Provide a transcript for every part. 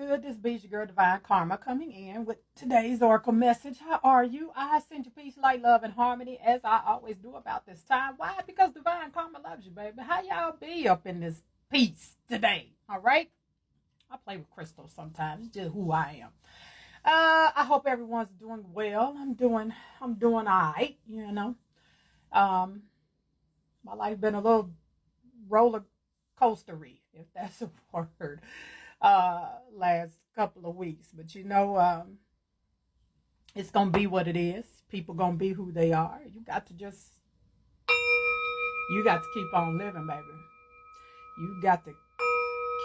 good? This be your girl Divine Karma coming in with today's oracle message. How are you? I send you peace, light, love, and harmony as I always do about this time. Why? Because Divine Karma loves you, baby. How y'all be up in this peace today? All right? I play with crystals sometimes. It's just who I am. I hope everyone's doing well. I'm doing all right, you know. My life been a little roller coastery, if that's a word, last couple of weeks. But it's gonna be what it is. People gonna be who they are. You got to keep on living, baby. You got to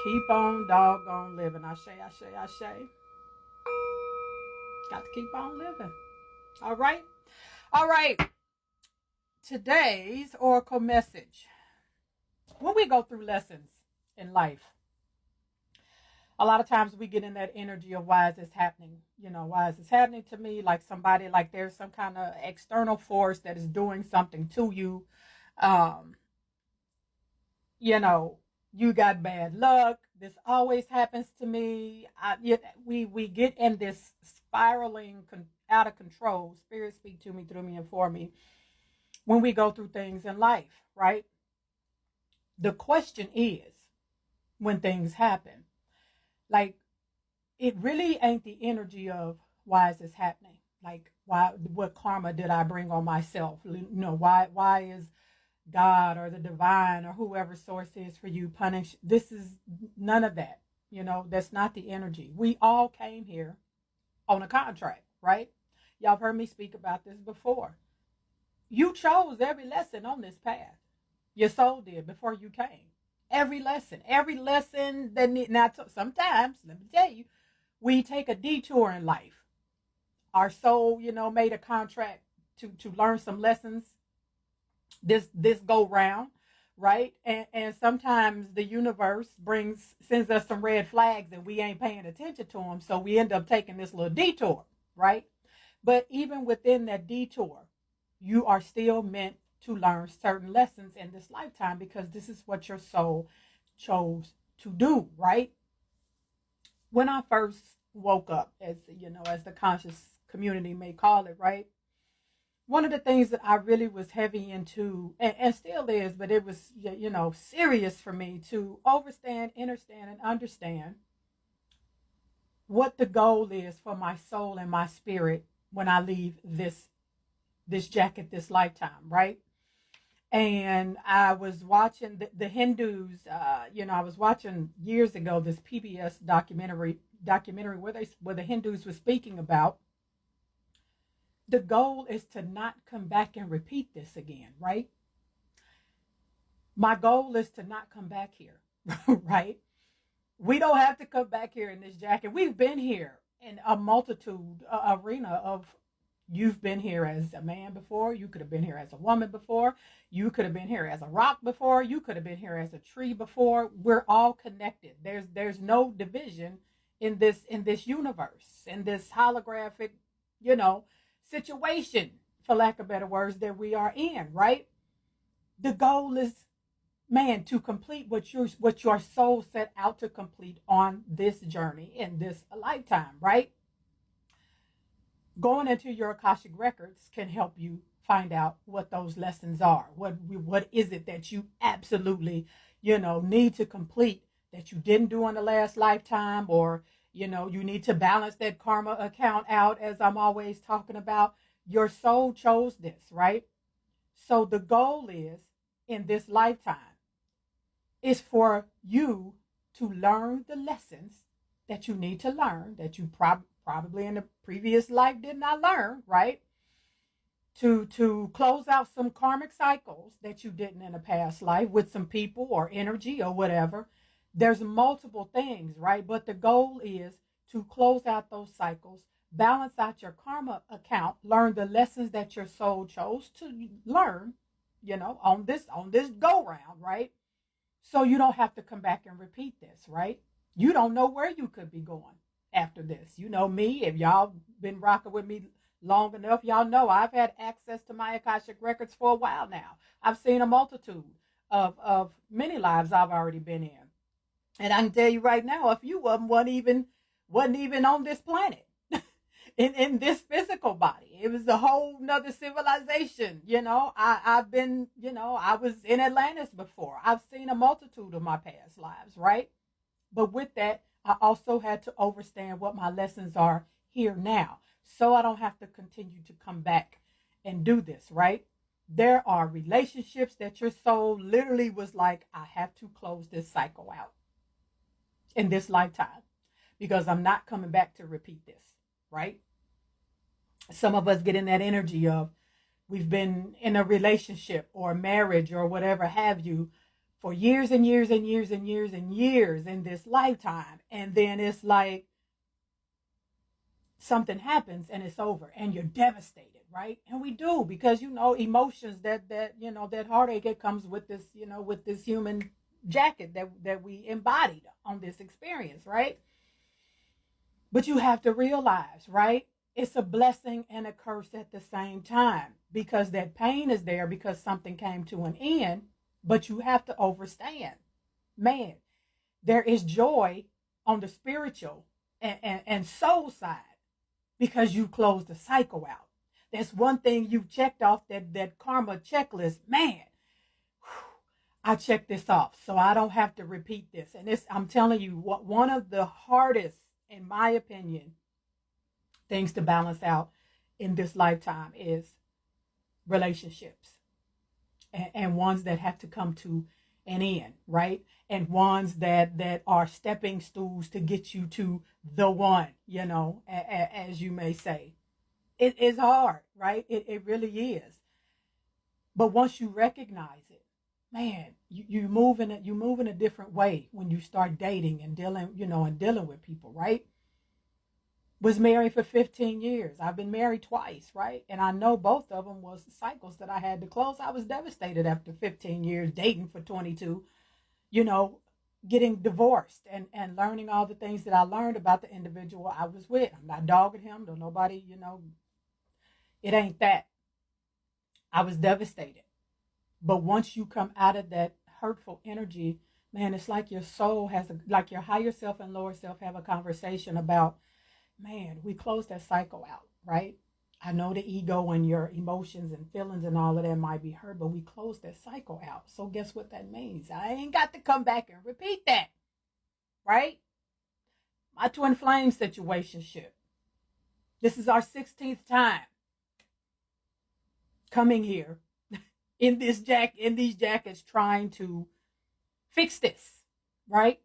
keep on doggone living. I say. Got to keep on living. All right. Today's oracle message. When we go through lessons in life, a lot of times we get in that energy of why is this happening? Why is this happening to me? Like somebody, like there's some kind of external force that is doing something to you. You got bad luck. This always happens to me. We get in this spiraling out of control. Spirit speak to me, through me, and for me when we go through things in life, right? The question is, when things happen, like, it really ain't the energy of why is this happening? Like, what karma did I bring on myself? Why is God or the divine or whoever source is for you punish? This is none of that. That's not the energy. We all came here on a contract, right? Y'all have heard me speak about this before. You chose every lesson on this path. Your soul did before you came. Every lesson that sometimes, let me tell you, we take a detour in life. Our soul, made a contract to learn some lessons this go round, right? And sometimes the universe sends us some red flags and we ain't paying attention to them, so we end up taking this little detour, right? But even within that detour, you are still meant to learn certain lessons in this lifetime, because this is what your soul chose to do, right? When I first woke up, as the conscious community may call it, right? One of the things that I really was heavy into, and still is, but it was, serious for me to understand, and understand what the goal is for my soul and my spirit when I leave this jacket, this lifetime, right? And I was watching the Hindus. I was watching years ago this PBS documentary where the Hindus were speaking about the goal is to not come back and repeat this again, right? My goal is to not come back here, right? We don't have to come back here in this jacket. We've been here in a multitude arena of. You've been here as a man before. You could have been here as a woman before. You could have been here as a rock before. You could have been here as a tree before. We're all connected. There's no division in this universe, in this holographic, situation, for lack of better words, that we are in, right? The goal is, man, to complete what your soul set out to complete on this journey in this lifetime, right? Going into your Akashic records can help you find out what those lessons are. What is it that you absolutely, need to complete that you didn't do in the last lifetime, or, you need to balance that karma account out, as I'm always talking about. Your soul chose this, right? So the goal is, in this lifetime, is for you to learn the lessons that you need to learn, that you probably in the previous life did not learn, right? To close out some karmic cycles that you didn't in a past life with some people or energy or whatever. There's multiple things, right? But the goal is to close out those cycles, balance out your karma account, learn the lessons that your soul chose to learn, on this go round, right? So you don't have to come back and repeat this, right? You don't know where you could be going after this. Me, if y'all been rocking with me long enough, y'all know I've had access to my Akashic records for a while now. I've seen a multitude of many lives I've already been in. And I can tell you right now, a few of them weren't even wasn't even on this planet. In this physical body. It was a whole nother civilization. I've been, I was in Atlantis before. I've seen a multitude of my past lives, right? But with that, I also had to understand what my lessons are here now. So I don't have to continue to come back and do this, right? There are relationships that your soul literally was like, I have to close this cycle out in this lifetime because I'm not coming back to repeat this, right? Some of us get in that energy of we've been in a relationship or marriage or whatever have you for years and years and years and years and years in this lifetime. And then it's like something happens and it's over and you're devastated, right? And we do because, emotions that heartache, it comes with this, with this human jacket that we embodied on this experience, right? But you have to realize, right? It's a blessing and a curse at the same time because that pain is there because something came to an end, but you have to understand, man, there is joy on the spiritual and soul side because you closed the cycle out. That's one thing you checked off that karma checklist. Man, I checked this off so I don't have to repeat this. And I'm telling you, one of the hardest, in my opinion, things to balance out in this lifetime is relationships and ones that have to come to an end, right? And ones that are stepping stools to get you to the one, as you may say. It is hard, right? It really is. But once you recognize it, man, you move in a different way when you start dating and dealing with people, right? Was married for 15 years. I've been married twice, right? And I know both of them was cycles that I had to close. I was devastated after 15 years, dating for 22, getting divorced and learning all the things that I learned about the individual I was with. I'm not dogging him, though nobody, it ain't that. I was devastated. But once you come out of that hurtful energy, man, it's like your soul like your higher self and lower self have a conversation about, man, we close that cycle out, right? I know the ego and your emotions and feelings and all of that might be hurt, but we close that cycle out. So guess what that means? I ain't got to come back and repeat that, right? My twin flame situationship. This is our 16th time coming here in these jackets trying to fix this, right?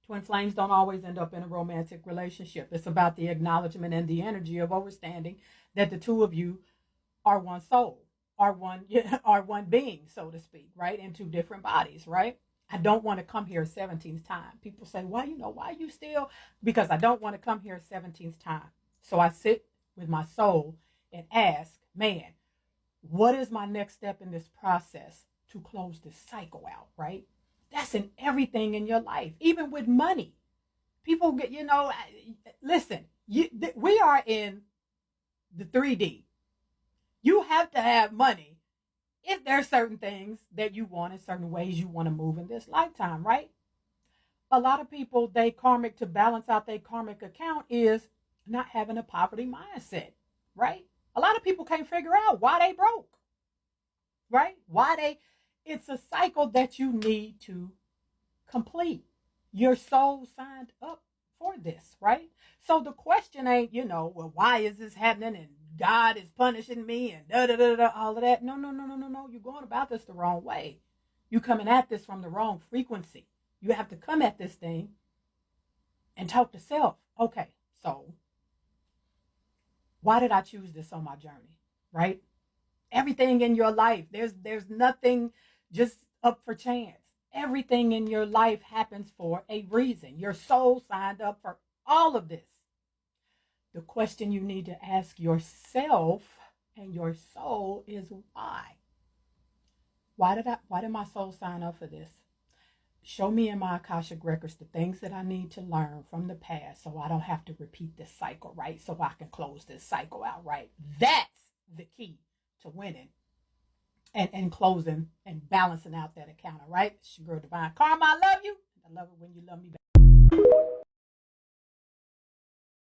Twin flames don't always end up in a romantic relationship. It's about the acknowledgement and the energy of understanding that the two of you are one soul, are one being, so to speak, right? In two different bodies, right? I don't want to come here a 17th time. People say, why you still? Because I don't want to come here a 17th time. So I sit with my soul and ask, man, what is my next step in this process to close this cycle out, right? That's in everything in your life, even with money. People get, listen, we are in the 3D. You have to have money if there are certain things that you want in certain ways you want to move in this lifetime, right? A lot of people, to balance out their karmic account is not having a poverty mindset, right? A lot of people can't figure out why they broke, right? It's a cycle that you need to complete. Your soul signed up for this, right? So the question ain't, well, why is this happening? And God is punishing me and all of that. No. You're going about this the wrong way. You're coming at this from the wrong frequency. You have to come at this thing and talk to self. Okay, so why did I choose this on my journey, right? Everything in your life, there's nothing just up for chance. Everything in your life happens for a reason. Your soul signed up for all of this. The question you need to ask yourself and your soul is why? Why did my soul sign up for this? Show me in my Akashic records the things that I need to learn from the past so I don't have to repeat this cycle, right? So I can close this cycle out, right? That's the key to winning and closing and balancing out that account, all right? It's your girl, Divine Karma. I love you. I love it when you love me back.